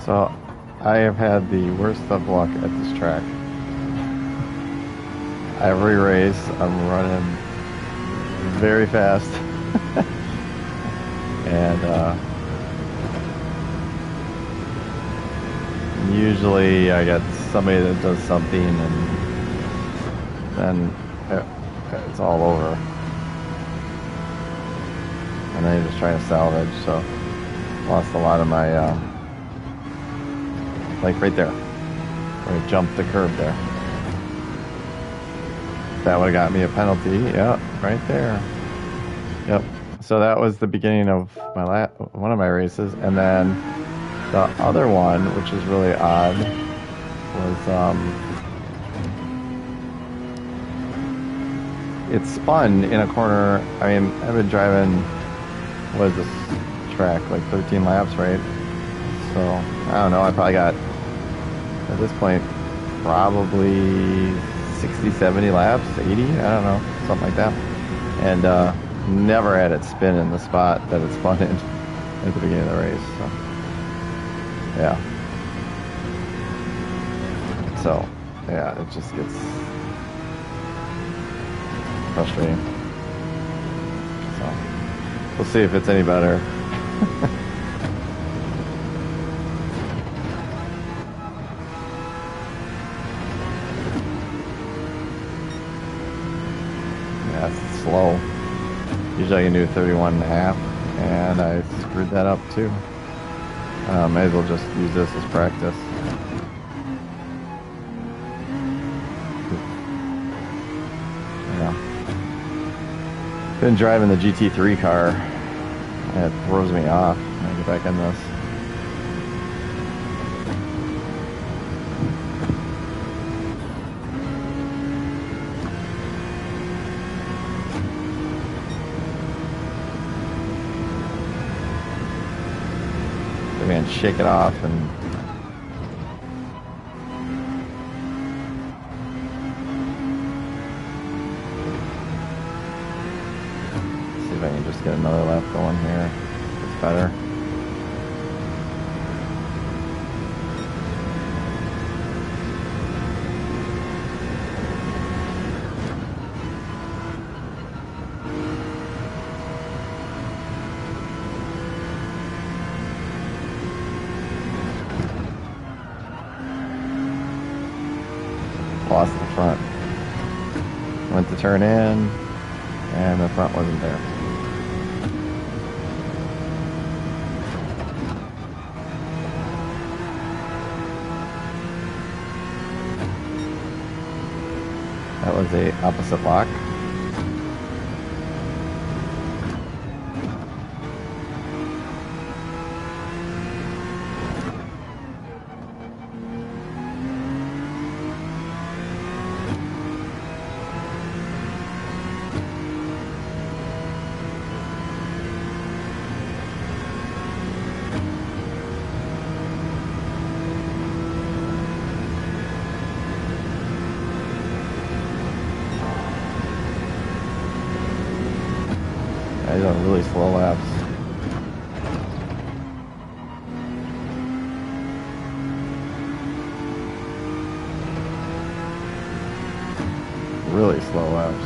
So, I have had the worst of luck at this track. Every race, I'm running very fast. And usually I got somebody that does something and then it's all over. And then you're just trying to salvage, so lost a lot of my, like right there, where I jumped the curb there. That would have got me a penalty. Yep, right there. Yep. So that was the beginning of my one of my races, and then the other one, which is really odd, was it spun in a corner. I mean, I've been driving, what is this track, like 13 laps, right? So I don't know. I probably got at this point probably 60, 70 laps, 80, I don't know, something like that. And never had it spin in the spot that it spun in at the beginning of the race. So, yeah. So, yeah, it just gets frustrating. So, we'll see if it's any better. That's slow. Usually I can do 31 and a half, and I screwed that up too. May as well just use this as practice. Yeah. Been driving the GT3 car, and it throws me off when I get back in this. Man, shake it off and see if I can just get another lap going here. It's better. Lost the front. Went to turn in, and the front wasn't there. That was a opposite lock. These are really slow laps. Really slow laps.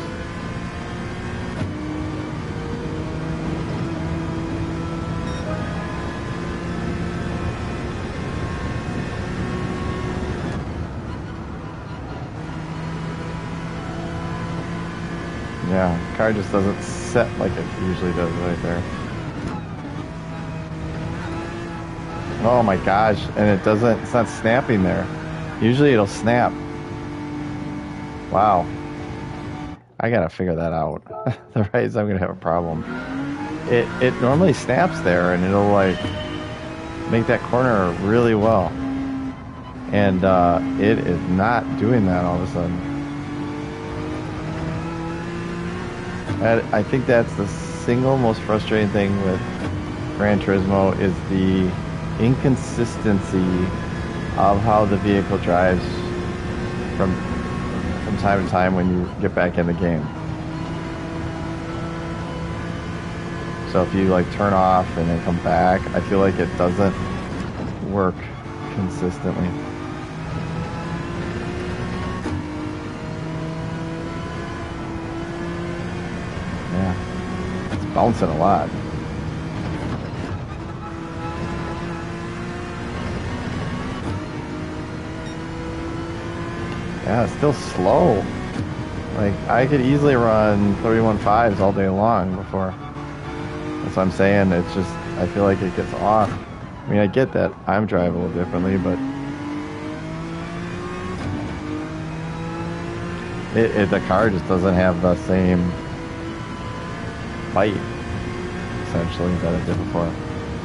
Yeah, car just doesn't set like it usually does right there. Oh my gosh, and it's not snapping there. Usually it'll snap. Wow. I gotta figure that out. Otherwise I'm gonna have a problem. It normally snaps there and it'll like make that corner really well. And it is not doing that all of a sudden. I think that's the single most frustrating thing with Gran Turismo is the inconsistency of how the vehicle drives from time to time when you get back in the game. So if you like turn off and then come back, I feel like it doesn't work consistently. Yeah, it's bouncing a lot. Yeah, it's still slow. Like, I could easily run 31.5s all day long before. That's what I'm saying. It's just, I feel like it gets off. I mean, I get that I'm driving a little differently, but the car just doesn't have the same bite, essentially, that it did before.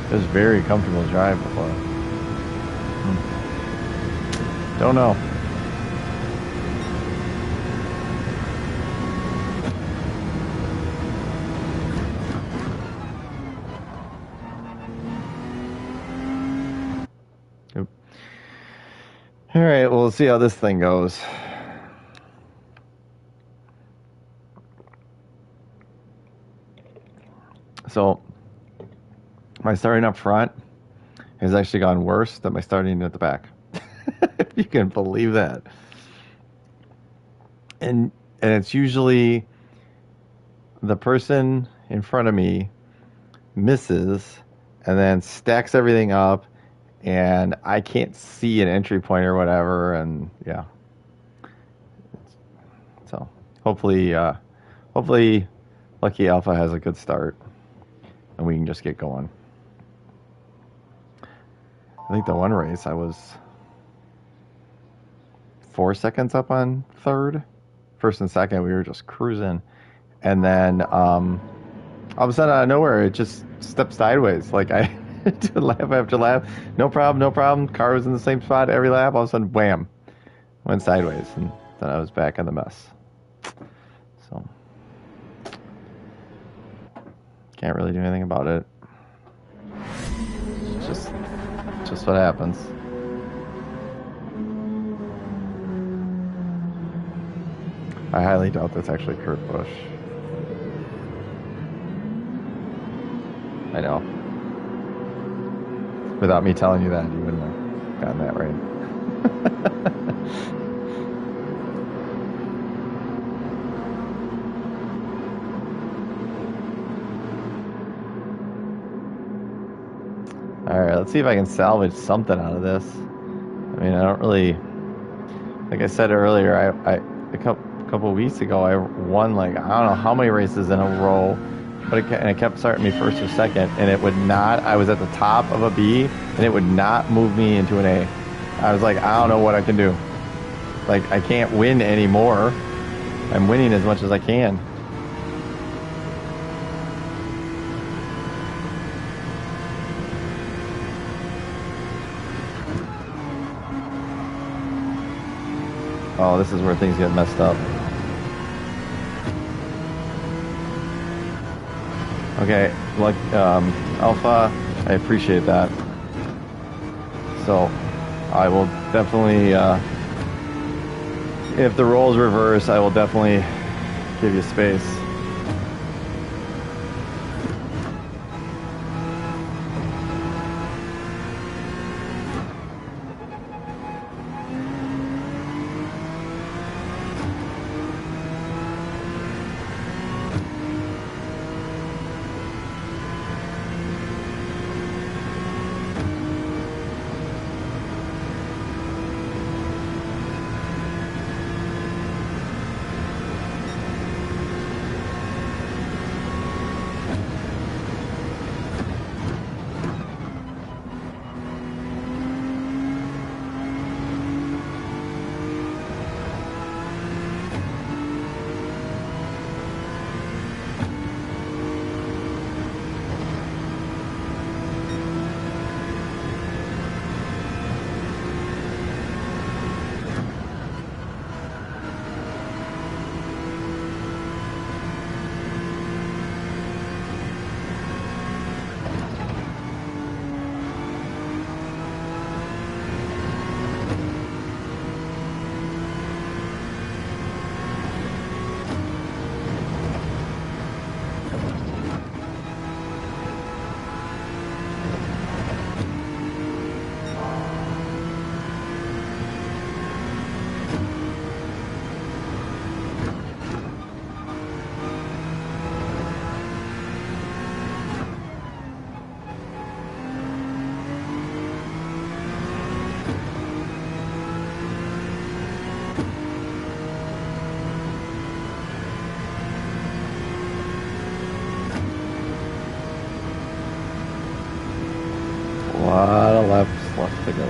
It was very comfortable to drive before. Don't know. All right, well, we'll see how this thing goes. So, my starting up front has actually gone worse than my starting at the back. If you can believe that. And it's usually the person in front of me misses and then stacks everything up, and I can't see an entry point or whatever, and yeah. So hopefully Lucky Alpha has a good start and we can just get going. I think the one race I was 4 seconds up on third. First and second we were just cruising, and then all of a sudden out of nowhere it just stepped sideways. Like, I did lap after lap, no problem. Car was in the same spot every lap. All of a sudden, wham, went sideways, and then I was back in the mess. So can't really do anything about it. It's just what happens. I highly doubt that's actually Kurt Busch. I know. Without me telling you that, you wouldn't have gotten that right. Alright, let's see if I can salvage something out of this. I mean, I don't really... Like I said earlier, a couple weeks ago, I won, like, I don't know how many races in a row, but it kept starting me first or second, and it would not... I was at the top of a B, and it would not move me into an A. I was like, I don't know what I can do. Like, I can't win anymore. I'm winning as much as I can. Oh, this is where things get messed up. Okay, like Alpha, I appreciate that. So, I will definitely, if the roles reverse, I will definitely give you space. lot of laps left to go.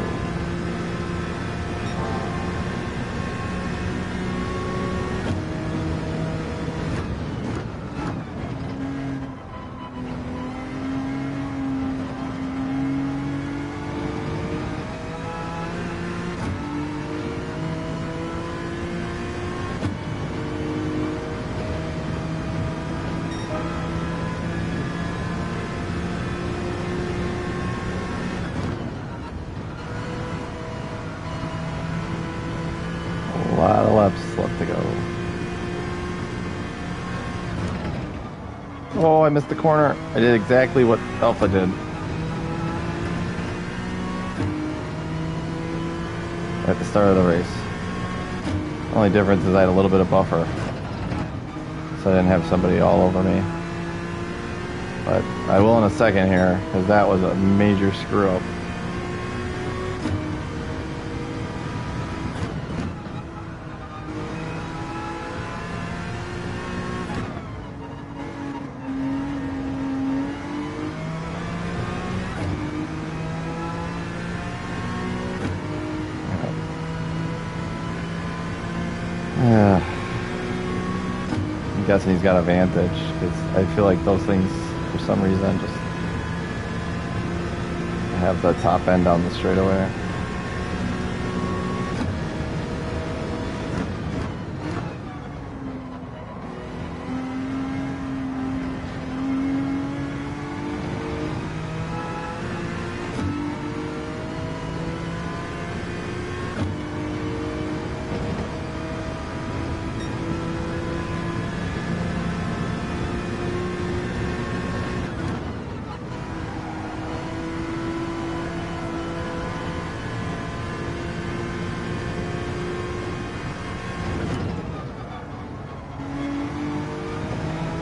A lot of laps left to go. Oh, I missed the corner. I did exactly what Alpha did. At the start of the race. The only difference is I had a little bit of buffer. So I didn't have somebody all over me. But I will in a second here, because that was a major screw up. I'm guessing he's got a Vantage, because I feel like those things, for some reason, just have the top end on the straightaway.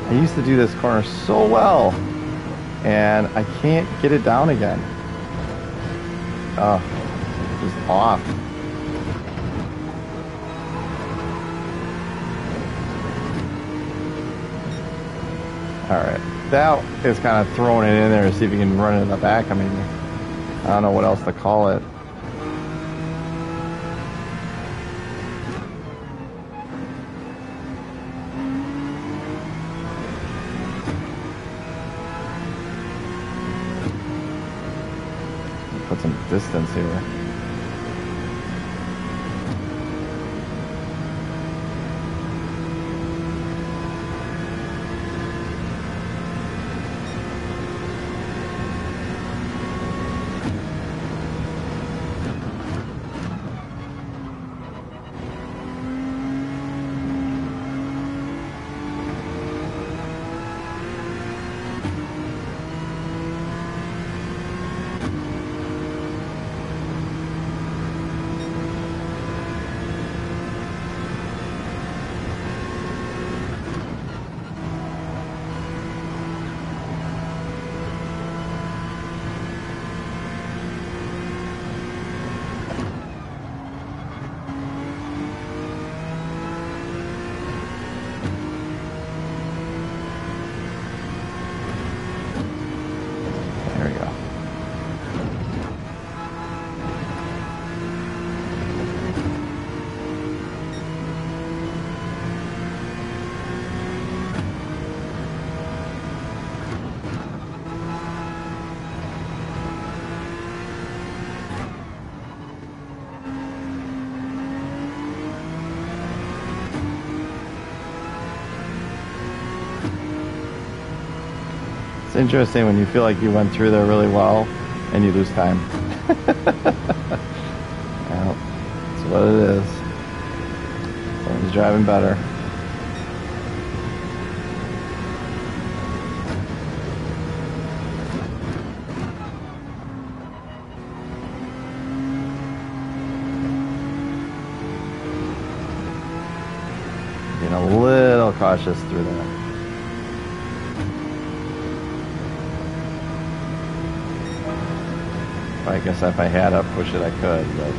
I used to do this corner so well, and I can't get it down again. Oh, just off. Alright, that is kind of throwing it in there to see if you can run it in the back. I mean, I don't know what else to call it. Put some distance here. It's interesting when you feel like you went through there really well and you lose time. Well, that's what it is. Someone's driving better. Being a little cautious through that. I guess if I had to push it, I could, but...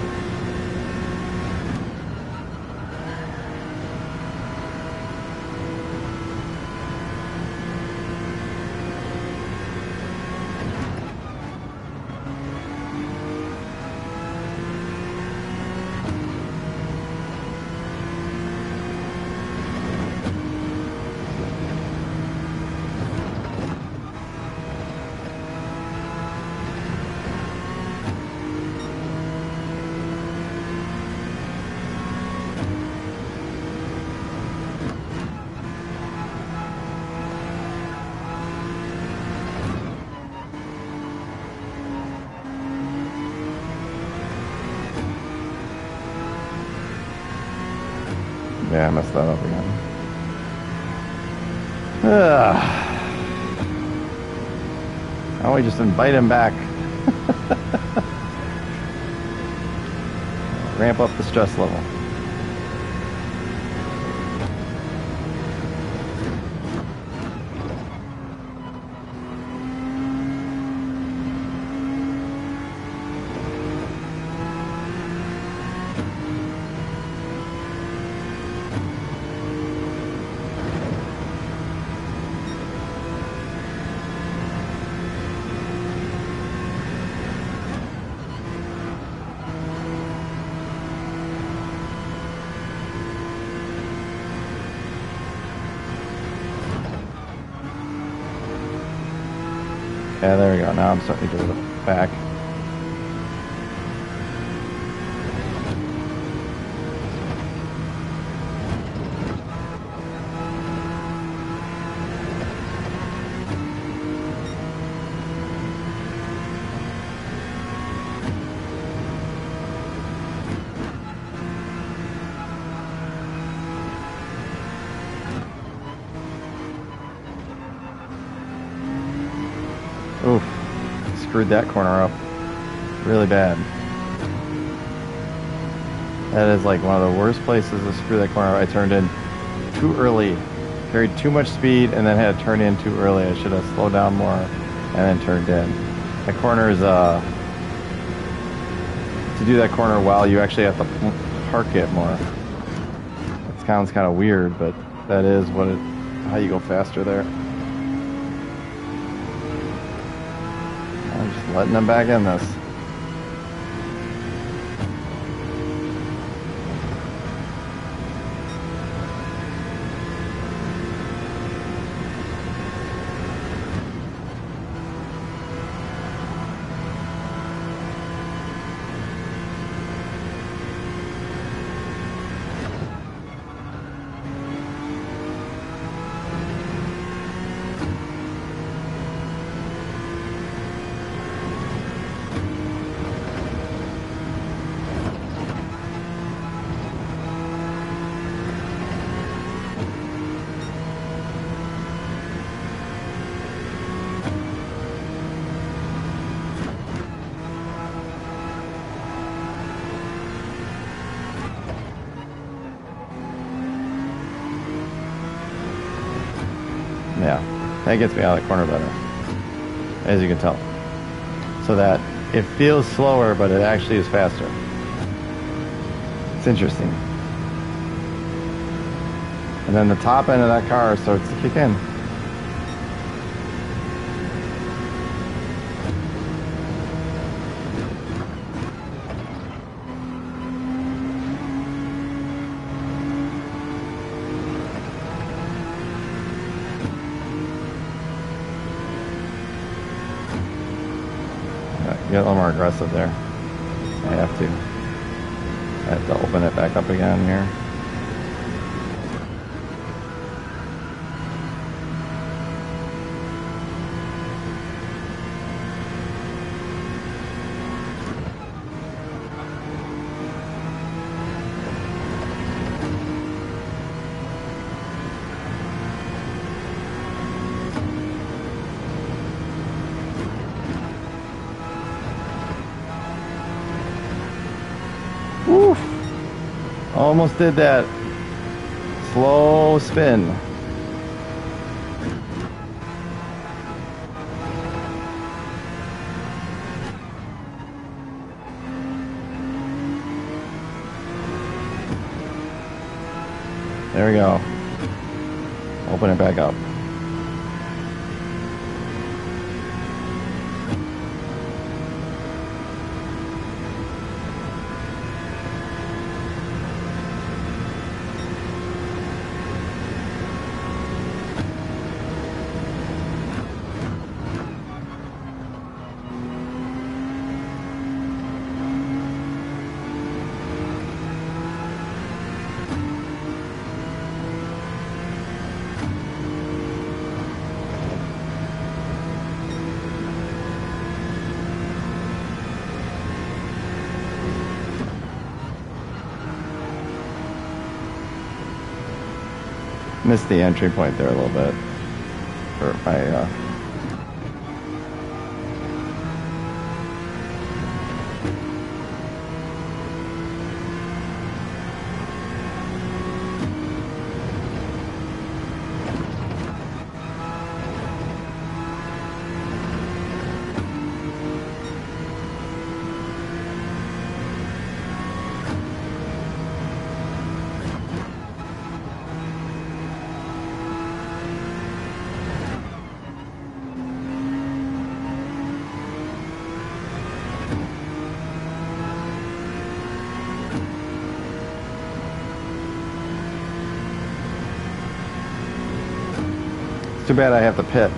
Yeah, I messed that up again. Ugh. Oh, we just invite him back. Ramp up the stress level. Yeah, there we go. Now I'm starting to get it back. Oof. Screwed that corner up really bad. That is like one of the worst places to screw that corner up. I turned in too early, carried too much speed, and then had to turn in too early. I should have slowed down more and then turned in. That corner is to do that corner well, you actually have to park it more. It sounds kind of weird, but that is how you go faster there. I'm just letting them back in this. Yeah, that gets me out of the corner better, as you can tell. So that it feels slower, but it actually is faster. It's interesting. And then the top end of that car starts to kick in. Get a little more aggressive there. I have to open it back up again here. Woof. Almost did that. Slow spin. There we go. Open it back up. Missed the entry point there a little bit for my Too bad I have to pit.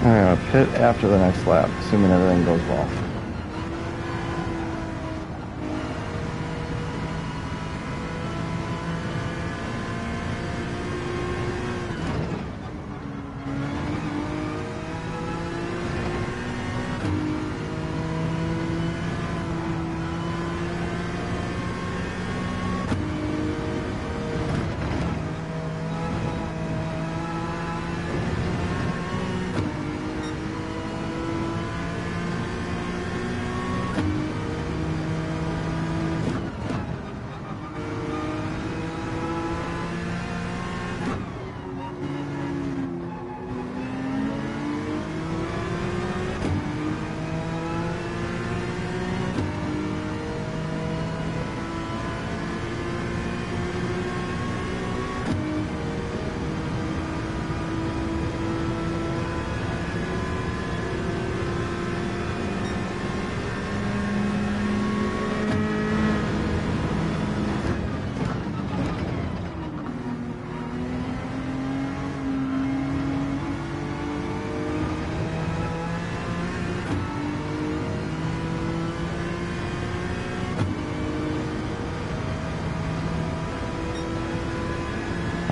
I'm going to pit after the next lap, assuming everything goes well.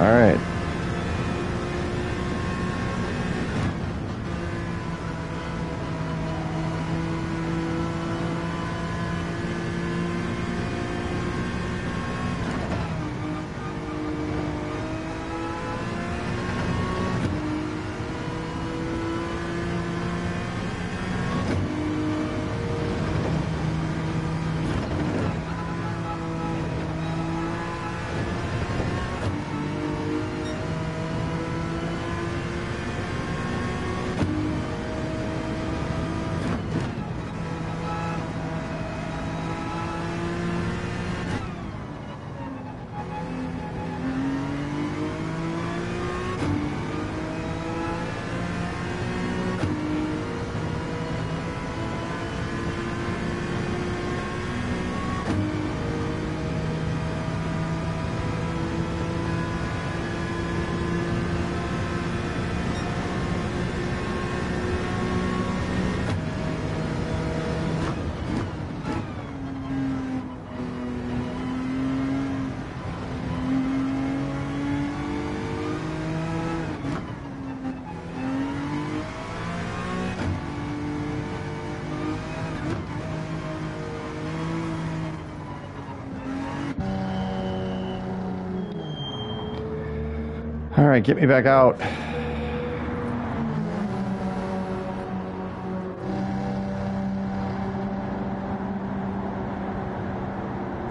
All right. All right, get me back out.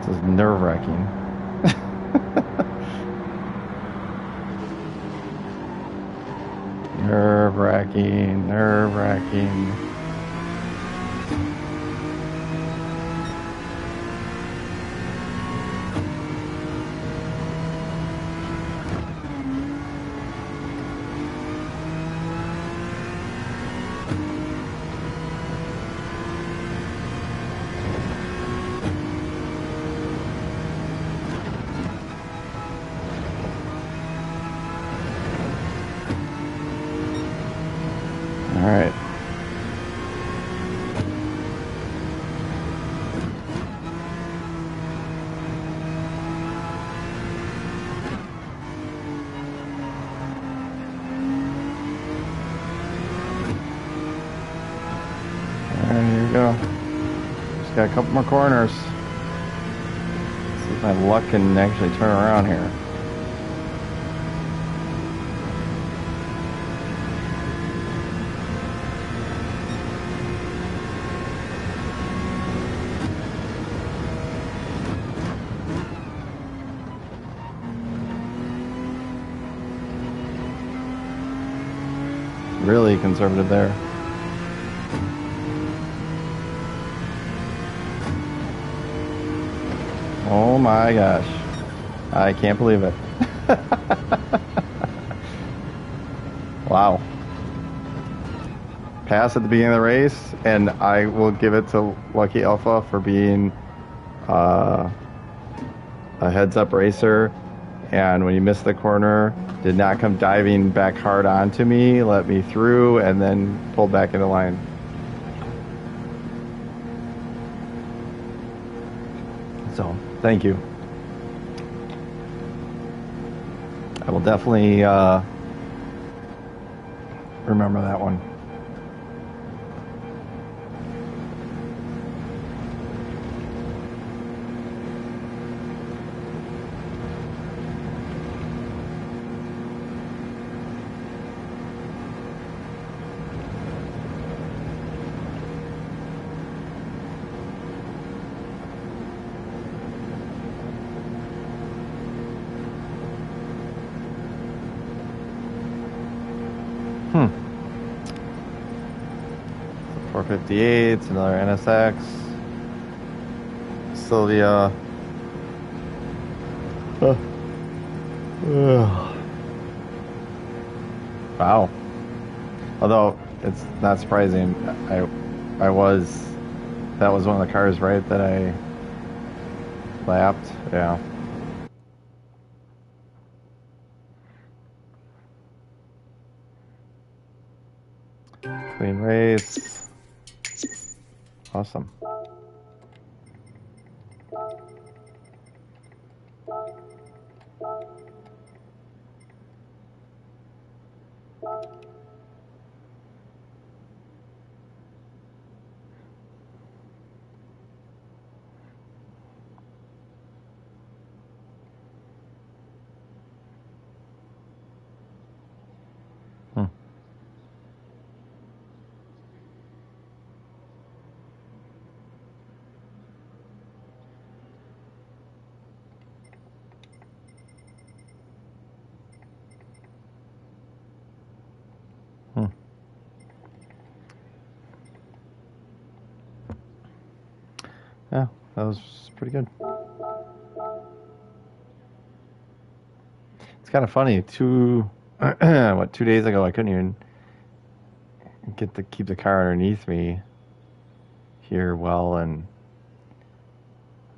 This is nerve-wracking. Nerve-wracking, nerve-wracking. And here we go. Just got a couple more corners. See if my luck can actually turn around here. Really conservative there. Oh my gosh. I can't believe it. Wow. Pass at the beginning of the race, and I will give it to Lucky Alpha for being a heads-up racer. And when you missed the corner, did not come diving back hard onto me, let me through, and then pulled back into line. So, thank you. I will definitely remember that one. Hmm. 458, another NSX. Sylvia. Wow. Although it's not surprising, that was one of the cars, right, that I lapped. Yeah. Clean race. Awesome. Hmm. Hmm. Yeah, that was pretty good. It's kind of funny. 2 days ago, I couldn't even get to keep the car underneath me here well, and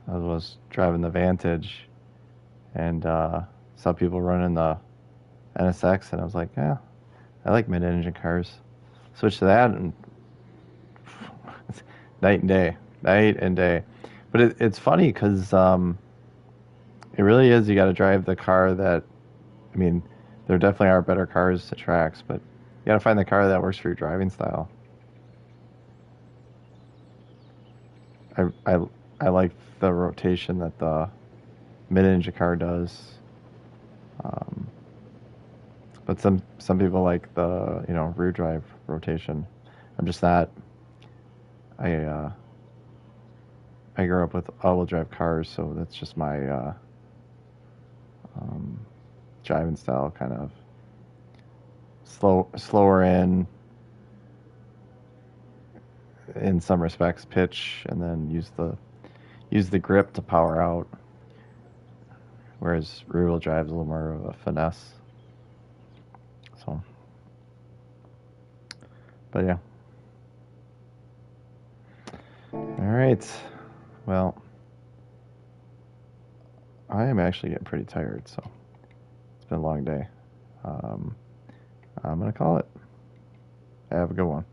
I was driving the Vantage, and saw people running the NSX, and I was like, yeah, I like mid-engine cars. Switch to that, and it's night and day. But it's funny because it really is. You got to drive the car that, I mean, there definitely are better cars to tracks, but you got to find the car that works for your driving style. I, I, I like the rotation that the mid-engine car does. Um, but some people like the rear drive rotation. I'm just not. I I grew up with all-wheel drive cars, so that's just my um, driving style. Kind of slower in some respects, pitch, and then use the grip to power out. Whereas rear-wheel drive is a little more of a finesse. So, but yeah. All right. Well, I am actually getting pretty tired, so it's been a long day. I'm gonna call it. Have a good one.